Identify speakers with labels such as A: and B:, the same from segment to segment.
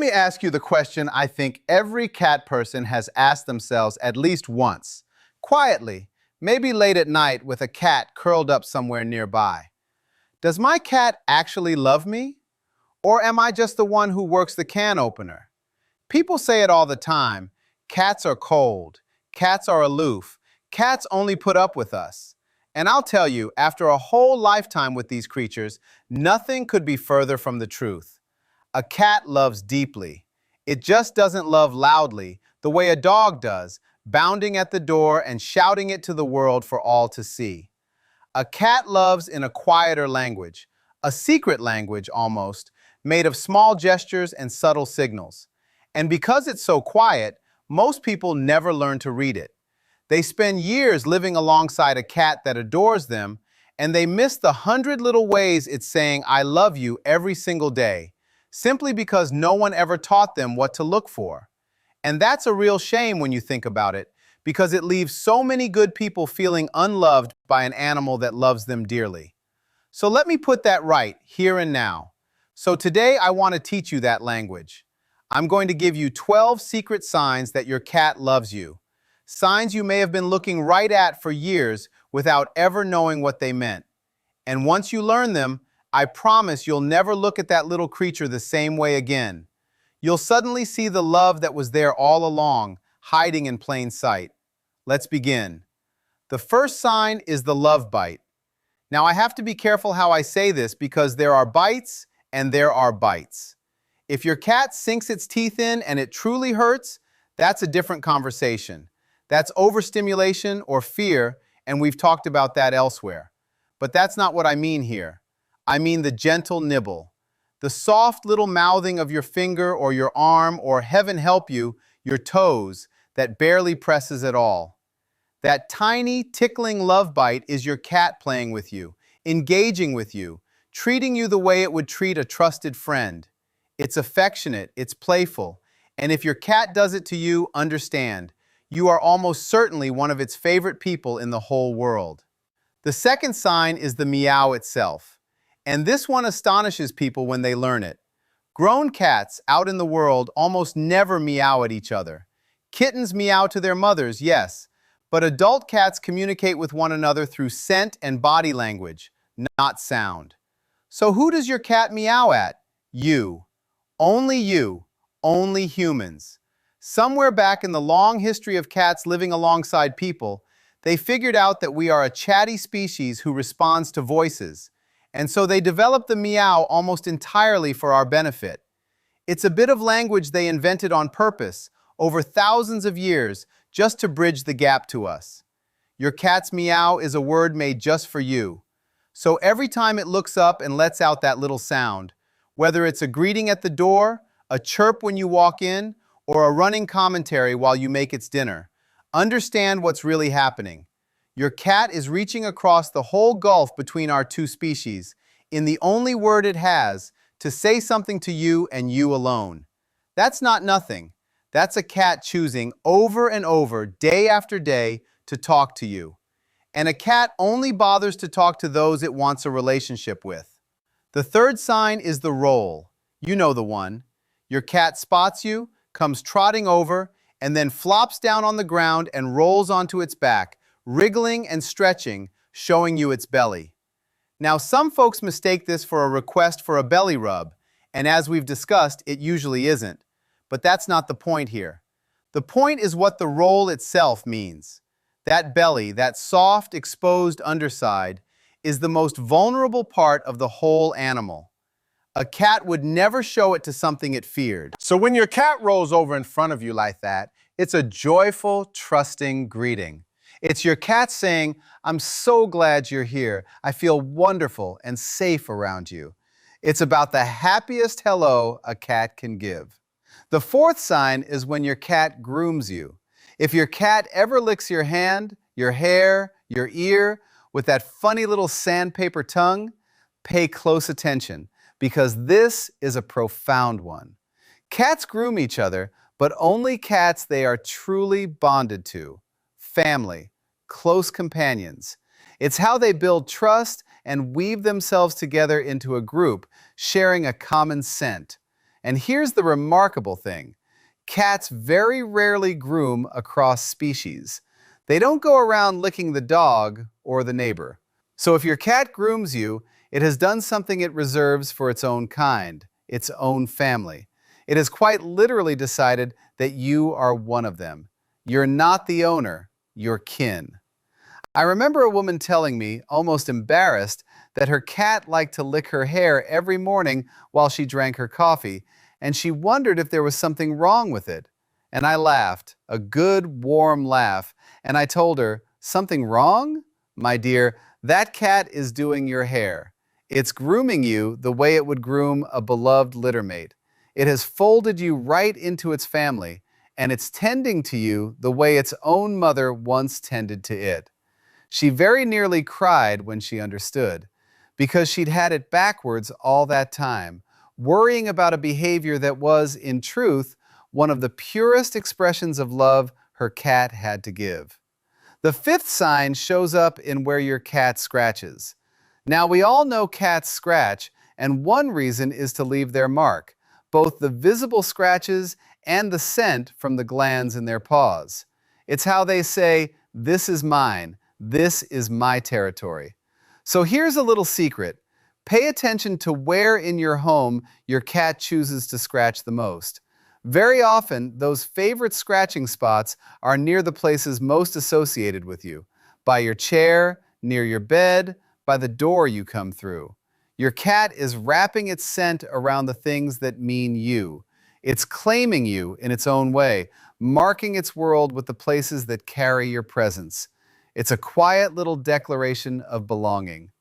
A: me ask you the question I think every cat person has asked themselves at least once, quietly, maybe late at night with a cat curled up somewhere nearby. Does my cat actually love me? Or am I just the one who works the can opener? People say it all the time. Cats are cold. Cats are aloof. Cats only put up with us. And I'll tell you, after a whole lifetime with these creatures, nothing could be further from the truth. A cat loves deeply. It just doesn't love loudly, the way a dog does, bounding at the door and shouting it to the world for all to see. A cat loves in a quieter language, a secret language almost, made of small gestures and subtle signals. And because it's so quiet, most people never learn to read it. They spend years living alongside a cat that adores them, and they miss the 100 little ways it's saying, "I love you" every single day, simply because no one ever taught them what to look for. And that's a real shame when you think about it, because it leaves so many good people feeling unloved by an animal that loves them dearly. So let me put that right here and now. So today I want to teach you that language. I'm going to give you 12 secret signs that your cat loves you. Signs you may have been looking right at for years without ever knowing what they meant. And once you learn them, I promise you'll never look at that little creature the same way again. You'll suddenly see the love that was there all along, hiding in plain sight. Let's begin. The first sign is the love bite. Now I have to be careful how I say this because there are bites and there are bites. If your cat sinks its teeth in and it truly hurts, that's a different conversation. That's overstimulation or fear, and we've talked about that elsewhere. But that's not what I mean here. I mean the gentle nibble. The soft little mouthing of your finger or your arm or, heaven help you, your toes that barely presses at all. That tiny, tickling love bite is your cat playing with you, engaging with you, treating you the way it would treat a trusted friend. It's affectionate, it's playful, and if your cat does it to you, understand, you are almost certainly one of its favorite people in the whole world. The second sign is the meow itself. And this one astonishes people when they learn it. Grown cats out in the world almost never meow at each other. Kittens meow to their mothers, yes, but adult cats communicate with one another through scent and body language, not sound. So who does your cat meow at? You. You. Only humans. Somewhere back in the long history of cats living alongside people, they figured out that we are a chatty species who responds to voices. And so they developed the meow almost entirely for our benefit. It's a bit of language they invented on purpose over thousands of years just to bridge the gap to us. Your cat's meow is a word made just for you. So every time it looks up and lets out that little sound, whether it's a greeting at the door, a chirp when you walk in, or a running commentary while you make its dinner, understand what's really happening. Your cat is reaching across the whole gulf between our two species in the only word it has to say something to you and you alone. That's not nothing. That's a cat choosing over and over, day after day, to talk to you. And a cat only bothers to talk to those it wants a relationship with. The third sign is the roll. You know the one. Your cat spots you, comes trotting over, and then flops down on the ground and rolls onto its back, wriggling and stretching, showing you its belly. Now, some folks mistake this for a request for a belly rub, and as we've discussed, it usually isn't. But that's not the point here. The point is what the roll itself means. That belly, that soft, exposed underside, is the most vulnerable part of the whole animal. A cat would never show it to something it feared. So when your cat rolls over in front of you like that, it's a joyful, trusting greeting. It's your cat saying, "I'm so glad you're here. I feel wonderful and safe around you." It's about the happiest hello a cat can give. The fourth sign is when your cat grooms you. If your cat ever licks your hand, your hair, your ear with that funny little sandpaper tongue, pay close attention because this is a profound one. Cats groom each other, but only cats they are truly bonded to. Family, close companions. It's how they build trust and weave themselves together into a group, sharing a common scent. And here's the remarkable thing. Cats very rarely groom across species. They don't go around licking the dog or the neighbor. So if your cat grooms you, it has done something it reserves for its own kind, its own family. It has quite literally decided that you are one of them. You're not the owner, you're kin. I remember a woman telling me, almost embarrassed, that her cat liked to lick her hair every morning while she drank her coffee, and she wondered if there was something wrong with it. And I laughed, a good, warm laugh, and I told her, "Something wrong? My dear, that cat is doing your hair. It's grooming you the way it would groom a beloved littermate. It has folded you right into its family, and it's tending to you the way its own mother once tended to it." She very nearly cried when she understood, because she'd had it backwards all that time, worrying about a behavior that was, in truth, one of the purest expressions of love her cat had to give. The fifth sign shows up in where your cat scratches. Now, we all know cats scratch, and one reason is to leave their mark, both the visible scratches and the scent from the glands in their paws. It's how they say, "This is mine. This is my territory." So here's a little secret. Pay attention to where in your home your cat chooses to scratch the most. Very often, those favorite scratching spots are near the places most associated with you, by your chair, near your bed, by the door you come through. Your cat is wrapping its scent around the things that mean you. It's claiming you in its own way, marking its world with the places that carry your presence. It's a quiet little declaration of belonging.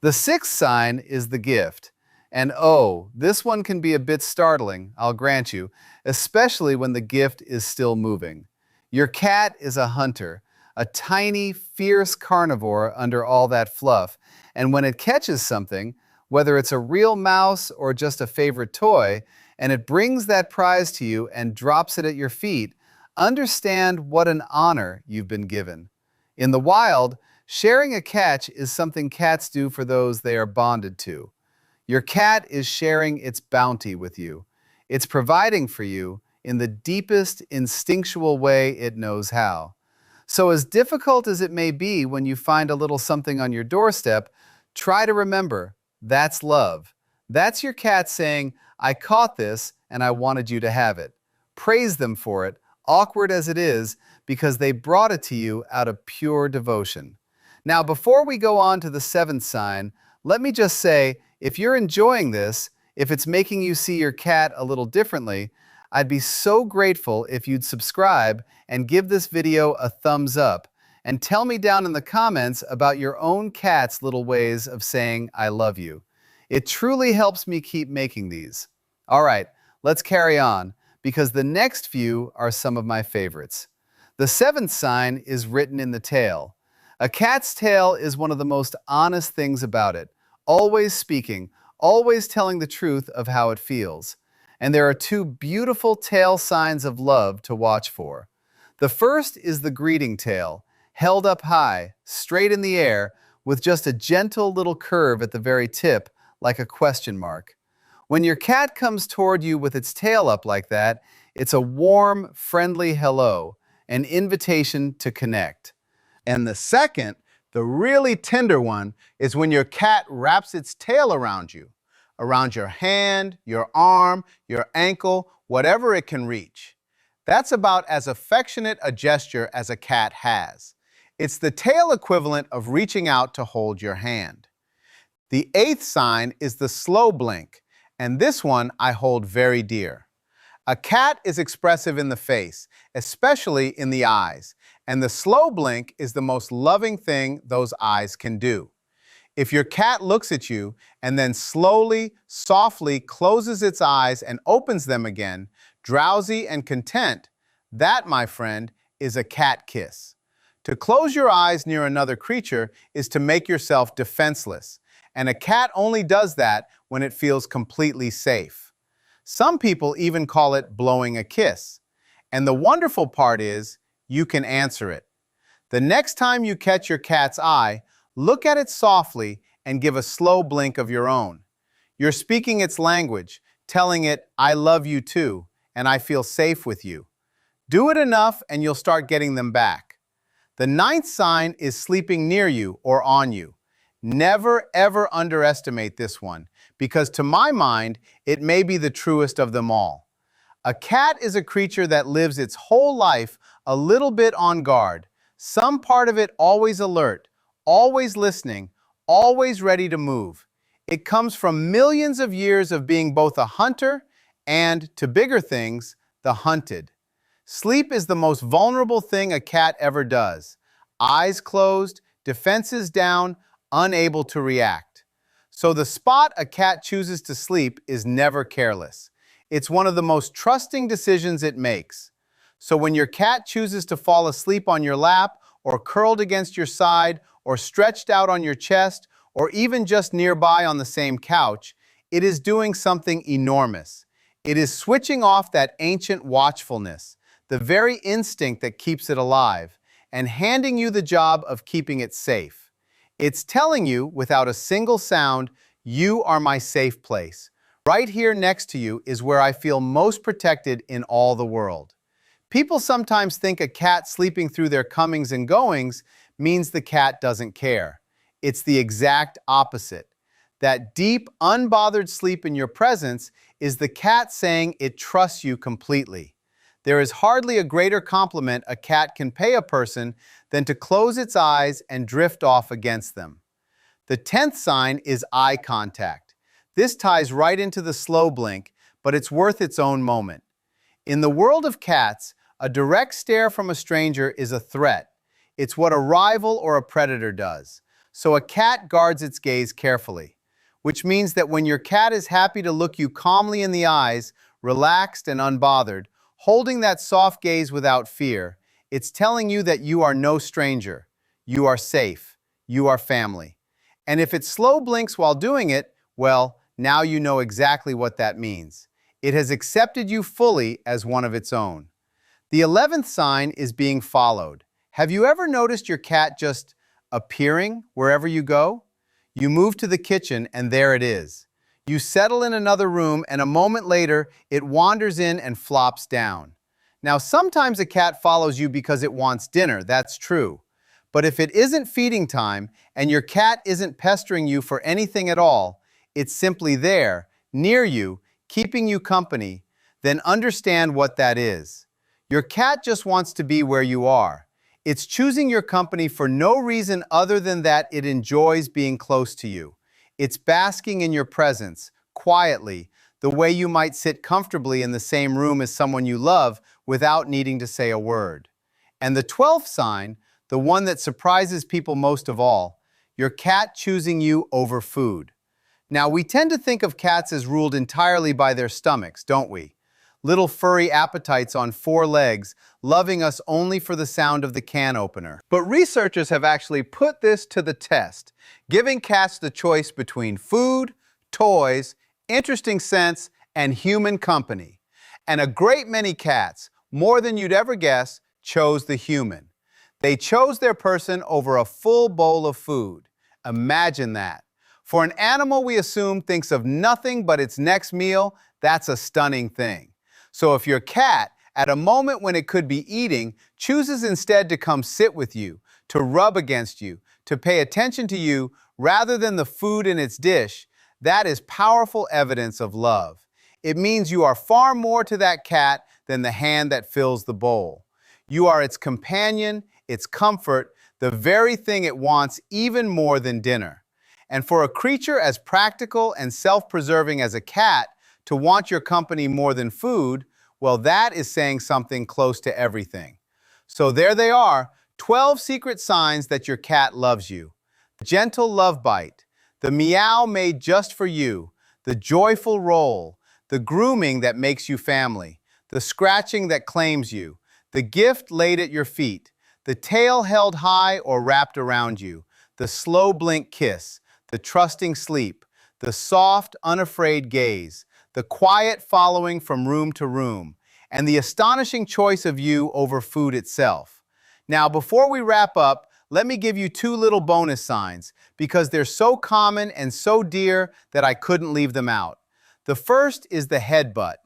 A: The sixth sign is the gift. And oh, this one can be a bit startling, I'll grant you, especially when the gift is still moving. Your cat is a hunter, a tiny, fierce carnivore under all that fluff, and when it catches something, whether it's a real mouse or just a favorite toy, and it brings that prize to you and drops it at your feet, understand what an honor you've been given. In the wild, sharing a catch is something cats do for those they are bonded to. Your cat is sharing its bounty with you. It's providing for you in the deepest instinctual way it knows how. So as difficult as it may be when you find a little something on your doorstep, try to remember, that's love. That's your cat saying, "I caught this and I wanted you to have it." Praise them for it, awkward as it is, because they brought it to you out of pure devotion. Now, before we go on to the seventh sign, let me just say, if you're enjoying this, if it's making you see your cat a little differently, I'd be so grateful if you'd subscribe and give this video a thumbs up, and tell me down in the comments about your own cat's little ways of saying "I love you." It truly helps me keep making these. All right, let's carry on, because the next few are some of my favorites. The seventh sign is written in the tail. A cat's tail is one of the most honest things about it, always speaking, always telling the truth of how it feels. And there are two beautiful tail signs of love to watch for. The first is the greeting tail, held up high, straight in the air, with just a gentle little curve at the very tip, like a question mark. When your cat comes toward you with its tail up like that, it's a warm, friendly hello, an invitation to connect. And the second, the really tender one, is when your cat wraps its tail around you, around your hand, your arm, your ankle, whatever it can reach. That's about as affectionate a gesture as a cat has. It's the tail equivalent of reaching out to hold your hand. The eighth sign is the slow blink, and this one I hold very dear. A cat is expressive in the face, especially in the eyes, and the slow blink is the most loving thing those eyes can do. If your cat looks at you and then slowly, softly closes its eyes and opens them again, drowsy and content, that, my friend, is a cat kiss. To close your eyes near another creature is to make yourself defenseless, and a cat only does that when it feels completely safe. Some people even call it blowing a kiss. And the wonderful part is, you can answer it. The next time you catch your cat's eye, look at it softly and give a slow blink of your own. You're speaking its language, telling it, I love you too, and I feel safe with you. Do it enough and you'll start getting them back. The ninth sign is sleeping near you or on you. Never ever underestimate this one, because to my mind, it may be the truest of them all. A cat is a creature that lives its whole life a little bit on guard, some part of it always alert, always listening, always ready to move. It comes from millions of years of being both a hunter and, to bigger things, the hunted. Sleep is the most vulnerable thing a cat ever does. Eyes closed, defenses down, unable to react. So the spot a cat chooses to sleep is never careless. It's one of the most trusting decisions it makes. So when your cat chooses to fall asleep on your lap, or curled against your side, or stretched out on your chest, or even just nearby on the same couch, it is doing something enormous. It is switching off that ancient watchfulness, the very instinct that keeps it alive, and handing you the job of keeping it safe. It's telling you, without a single sound, you are my safe place. Right here next to you is where I feel most protected in all the world. People sometimes think a cat sleeping through their comings and goings means the cat doesn't care. It's the exact opposite. That deep, unbothered sleep in your presence is the cat saying it trusts you completely. There is hardly a greater compliment a cat can pay a person than to close its eyes and drift off against them. The 10th sign is eye contact. This ties right into the slow blink, but it's worth its own moment. In the world of cats, a direct stare from a stranger is a threat. It's what a rival or a predator does. So a cat guards its gaze carefully, which means that when your cat is happy to look you calmly in the eyes, relaxed and unbothered, holding that soft gaze without fear, it's telling you that you are no stranger. You are safe. You are family. And if it slow blinks while doing it, well, now you know exactly what that means. It has accepted you fully as one of its own. The 11th sign is being followed. Have you ever noticed your cat just appearing wherever you go? You move to the kitchen and there it is. You settle in another room and a moment later it wanders in and flops down. Now sometimes a cat follows you because it wants dinner, that's true. But if it isn't feeding time and your cat isn't pestering you for anything at all, it's simply there, near you, keeping you company, then understand what that is. Your cat just wants to be where you are. It's choosing your company for no reason other than that it enjoys being close to you. It's basking in your presence, quietly, the way you might sit comfortably in the same room as someone you love without needing to say a word. And the 12th sign, the one that surprises people most of all, your cat choosing you over food. Now, we tend to think of cats as ruled entirely by their stomachs, don't we? Little furry appetites on 4 legs, loving us only for the sound of the can opener. But researchers have actually put this to the test, giving cats the choice between food, toys, interesting scents, and human company. And a great many cats, more than you'd ever guess, chose the human. They chose their person over a full bowl of food. Imagine that. For an animal we assume thinks of nothing but its next meal, that's a stunning thing. So if your cat, at a moment when it could be eating, chooses instead to come sit with you, to rub against you, to pay attention to you, rather than the food in its dish, that is powerful evidence of love. It means you are far more to that cat than the hand that fills the bowl. You are its companion, its comfort, the very thing it wants even more than dinner. And for a creature as practical and self-preserving as a cat to want your company more than food, well, that is saying something close to everything. So there they are, 12 secret signs that your cat loves you. The gentle love bite, the meow made just for you, the joyful roll, the grooming that makes you family, the scratching that claims you, the gift laid at your feet, the tail held high or wrapped around you, the slow blink kiss, the trusting sleep, the soft, unafraid gaze, the quiet following from room to room, and the astonishing choice of you over food itself. Now, before we wrap up, let me give you 2 little bonus signs, because they're so common and so dear that I couldn't leave them out. The first is the headbutt.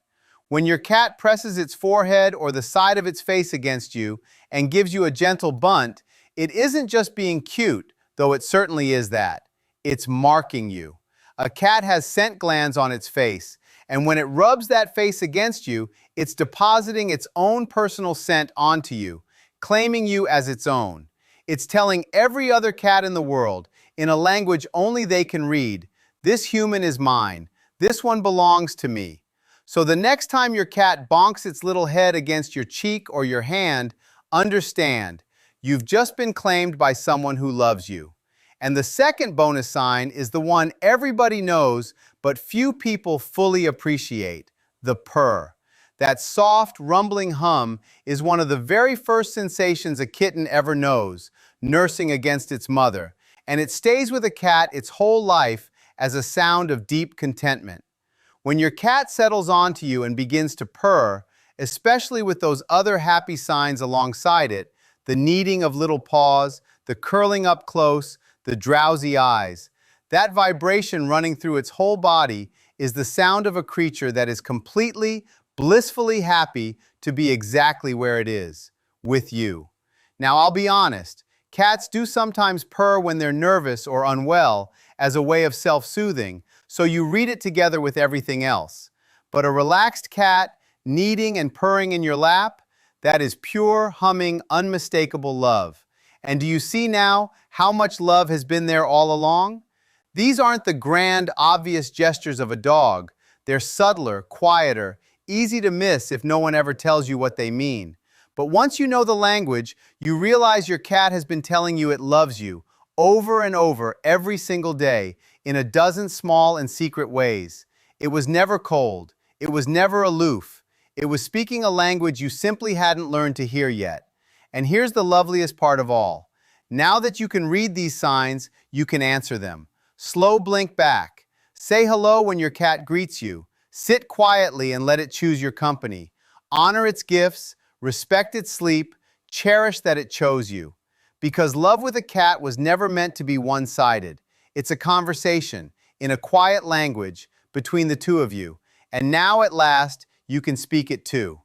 A: When your cat presses its forehead or the side of its face against you and gives you a gentle bunt, it isn't just being cute, though it certainly is that. It's marking you. A cat has scent glands on its face, and when it rubs that face against you, it's depositing its own personal scent onto you, claiming you as its own. It's telling every other cat in the world, in a language only they can read, "This human is mine. This one belongs to me." So the next time your cat bonks its little head against your cheek or your hand, understand, you've just been claimed by someone who loves you. And the second bonus sign is the one everybody knows, but few people fully appreciate: the purr. That soft, rumbling hum is one of the very first sensations a kitten ever knows, nursing against its mother, and it stays with a cat its whole life as a sound of deep contentment. When your cat settles onto you and begins to purr, especially with those other happy signs alongside it, the kneading of little paws, the curling up close, the drowsy eyes, that vibration running through its whole body is the sound of a creature that is completely, blissfully happy to be exactly where it is, with you. Now, I'll be honest, cats do sometimes purr when they're nervous or unwell as a way of self-soothing, so you read it together with everything else. But a relaxed cat, kneading and purring in your lap, that is pure, humming, unmistakable love. And do you see now how much love has been there all along? These aren't the grand, obvious gestures of a dog. They're subtler, quieter, easy to miss if no one ever tells you what they mean. But once you know the language, you realize your cat has been telling you it loves you over and over every single day in a dozen small and secret ways. It was never cold. It was never aloof. It was speaking a language you simply hadn't learned to hear yet. And here's the loveliest part of all. Now that you can read these signs, you can answer them. Slow blink back. Say hello when your cat greets you. Sit quietly and let it choose your company. Honor its gifts, respect its sleep, cherish that it chose you. Because love with a cat was never meant to be one-sided. It's a conversation, in a quiet language, between the two of you. And now, at last, you can speak it too.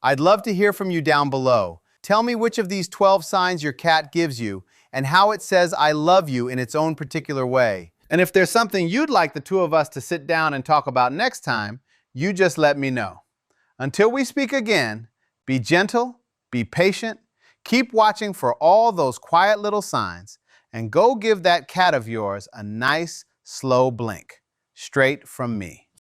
A: I'd love to hear from you down below. Tell me which of these 12 signs your cat gives you and how it says "I love you" in its own particular way. And if there's something you'd like the two of us to sit down and talk about next time, you just let me know. Until we speak again, be gentle, be patient, keep watching for all those quiet little signs, and go give that cat of yours a nice, slow blink, straight from me.